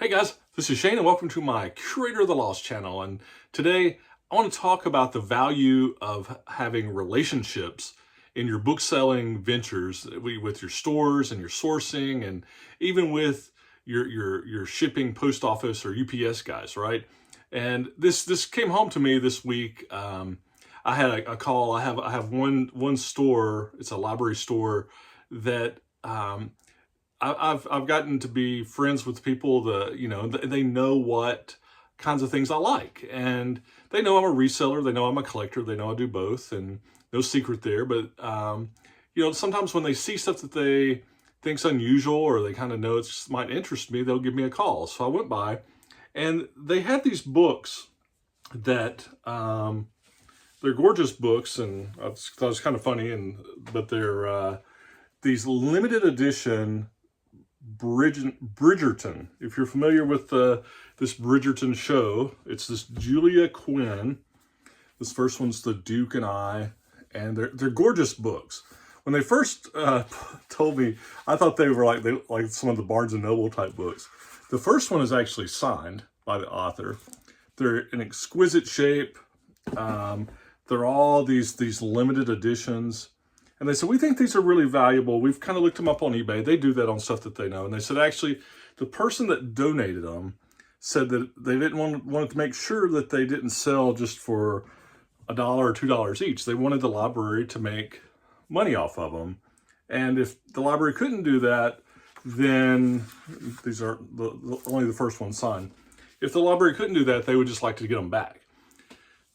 Hey guys, this is Shane and welcome to my Curator of the Lost channel. And today I want to talk about the value of having relationships in your book selling ventures with your stores and your sourcing and even with your shipping post office or UPS guys, right? And this came home to me this week. I had a call. I have one store. It's a library store that I've gotten to be friends with people that, they know what kinds of things I like. And they know I'm a reseller. They know I'm a collector. They know I do both, and no secret there. But, sometimes when they see stuff that they think's unusual or they kind of know it might interest me, they'll give me a call. So I went by and they had these books that, they're gorgeous books, and I thought it was kind of funny, but they're these limited edition Bridgerton. If you're familiar with this Bridgerton show, it's this Julia Quinn. This first one's The Duke and I, and they're gorgeous books. When they first told me, I thought they were like some of the Barnes and Noble type books. The first one is actually signed by the author. They're in exquisite shape. They're all these limited editions. And they said, we think these are really valuable. We've kind of looked them up on eBay. They do that on stuff that they know. And they said, actually, the person that donated them said that they didn't wanted to make sure that they didn't sell just for $1 or $2 each. They wanted the library to make money off of them. And if the library couldn't do that, then these are only the first one signed. If the library couldn't do that, they would just like to get them back.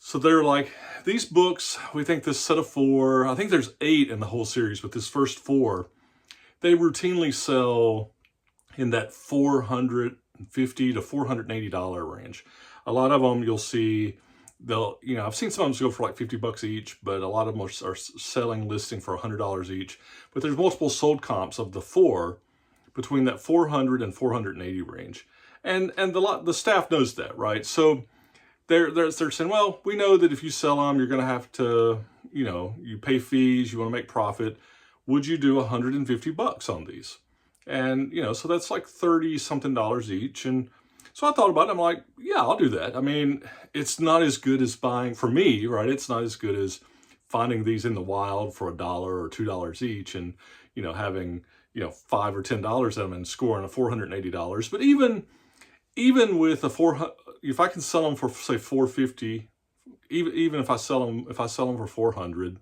So they're like, these books, we think this set of 4, I think there's 8 in the whole series, but this first 4, they routinely sell in that $450 to $480 range. A lot of them you'll see, I've seen some of them go for like $50 each, but a lot of them are selling, listing for $100 each. But there's multiple sold comps of the 4 between that $400 and $480 range. And the staff knows that, right? So they're saying, well, we know that if you sell them, you're going to have to, you pay fees, you want to make profit. Would you do $150 on these? And, so that's like $30 something each. And so I thought about it. I'm like, yeah, I'll do that. I mean, it's not as good as buying, for me, right? It's not as good as finding these in the wild for $1 or $2 each and, having, $5 or $10 of them and scoring a $480. But even with if I can sell them for say $450, even if I sell them for $400,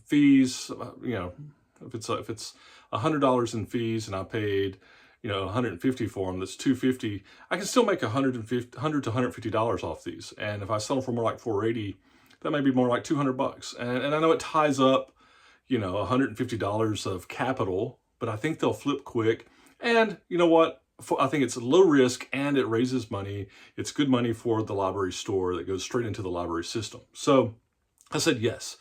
fees, if it's $100 in fees and I paid, $150 for them, that's $250. I can still make $100 to $150 off these. And if I sell them for more like $480, that may be more like $200. And I know it ties up, $150 of capital, but I think they'll flip quick. And you know what? I think it's low risk and it raises money. It's good money for the library store that goes straight into the library system. So I said, yes,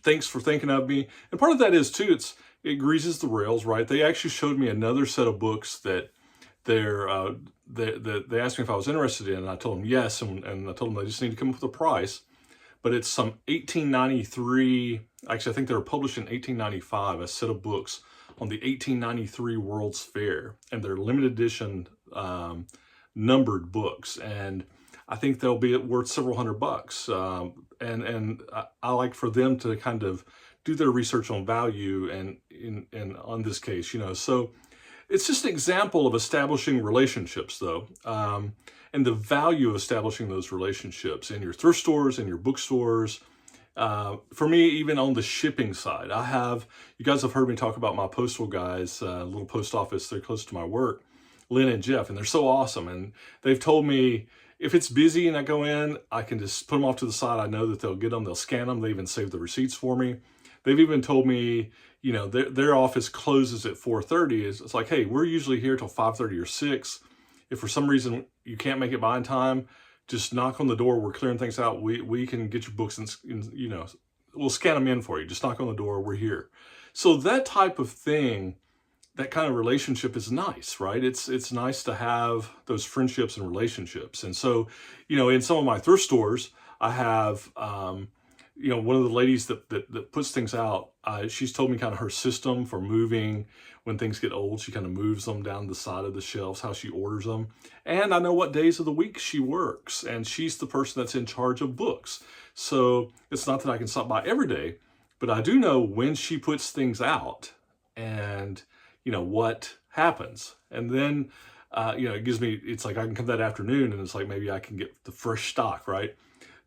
thanks for thinking of me. And part of that is too, it greases the rails, right? They actually showed me another set of books that they asked me if I was interested in, and I told them yes. And I told them they just need to come up with a price. But it's some 1893, actually I think they were published in 1895, a set of books on the 1893 World's Fair, and they're limited edition numbered books, and I think they'll be worth several $100. And I like for them to kind of do their research on value, and on this case, so it's just an example of establishing relationships, though, and the value of establishing those relationships in your thrift stores and your bookstores. For me, even on the shipping side, you guys have heard me talk about my postal guys, little post office, they're close to my work, Lynn and Jeff, and they're so awesome. And they've told me if it's busy and I go in, I can just put them off to the side. I know that they'll get them, they'll scan them, they even save the receipts for me. They've even told me, their office closes at 4:30. It's like, hey, we're usually here till 5:30 or 6. If for some reason you can't make it by in time, just knock on the door. We're clearing things out. We can get your books and we'll scan them in for you. Just knock on the door. We're here. So that type of thing, that kind of relationship is nice, right? It's nice to have those friendships and relationships. And so, in some of my thrift stores, I have, one of the ladies that puts things out, she's told me kind of her system for moving when things get old. She kind of moves them down the side of the shelves, how she orders them. And I know what days of the week she works, and she's the person that's in charge of books. So it's not that I can stop by every day, but I do know when she puts things out and, what happens. And then, it gives me, it's like I can come that afternoon and it's like maybe I can get the fresh stock, right?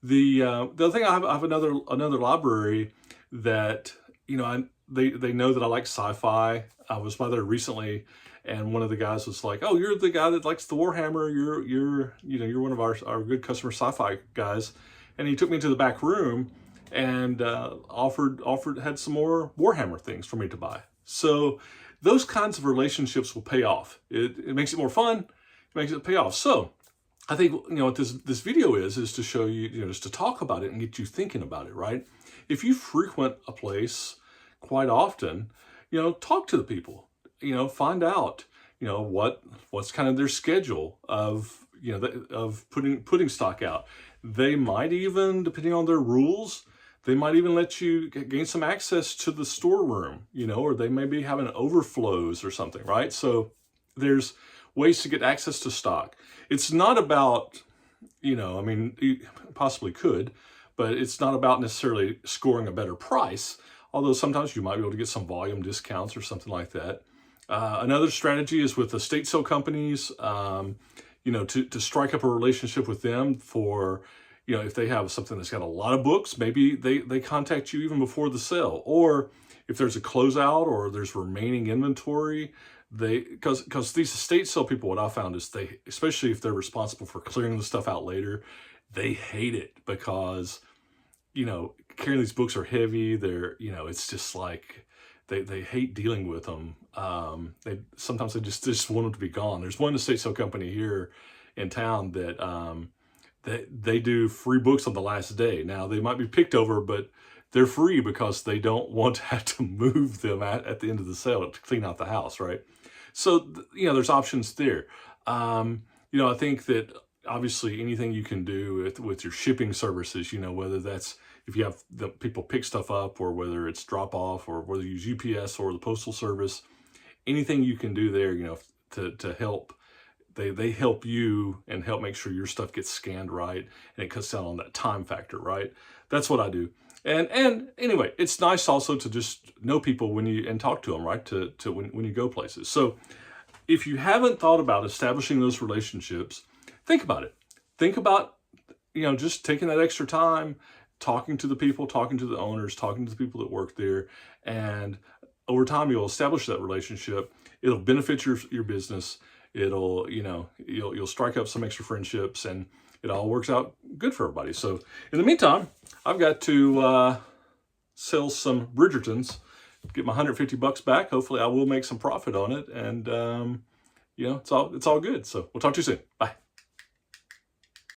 The other thing, I have another library that, they know that I like sci-fi. I was by there recently, and one of the guys was like, "Oh, you're the guy that likes the Warhammer. You're one of our good customer sci-fi guys." And he took me to the back room and had some more Warhammer things for me to buy. So those kinds of relationships will pay off. It makes it more fun. It makes it pay off. So I think, what this video is to show you, just to talk about it and get you thinking about it, right? If you frequent a place quite often, talk to the people, find out, what's kind of their schedule of, of putting stock out. They might even, depending on their rules, they might even let you gain some access to the storeroom, or they may be having overflows or something, right? So there's ways to get access to stock. It's not about, you possibly could, but it's not about necessarily scoring a better price, although sometimes you might be able to get some volume discounts or something like that. Another strategy is with estate sale companies, to strike up a relationship with them for, if they have something that's got a lot of books, maybe they contact you even before the sale. Or if there's a closeout or there's remaining inventory, because these estate sale people, what I found is especially if they're responsible for clearing the stuff out later, they hate it because, carrying these books are heavy. They're, it's just like, they hate dealing with them. Sometimes they just want them to be gone. There's one estate sale company here in town that they do free books on the last day. Now they might be picked over, but they're free because they don't want to have to move them at the end of the sale to clean out the house, right? So, there's options there. I think that obviously anything you can do with your shipping services, whether that's if you have the people pick stuff up or whether it's drop off or whether you use UPS or the postal service, anything you can do there, to help. They help you and help make sure your stuff gets scanned right, and it cuts down on that time factor, right? That's what I do. And anyway, it's nice also to just know people and talk to them, right? To when you go places. So if you haven't thought about establishing those relationships, think about it. Think about, just taking that extra time, talking to the people, talking to the owners, talking to the people that work there. And over time, you'll establish that relationship. It'll benefit your business. It'll, you'll strike up some extra friendships, and it all works out good for everybody. So in the meantime, I've got to sell some Bridgertons, get my $150 back. Hopefully I will make some profit on it. And, it's all good. So we'll talk to you soon. Bye.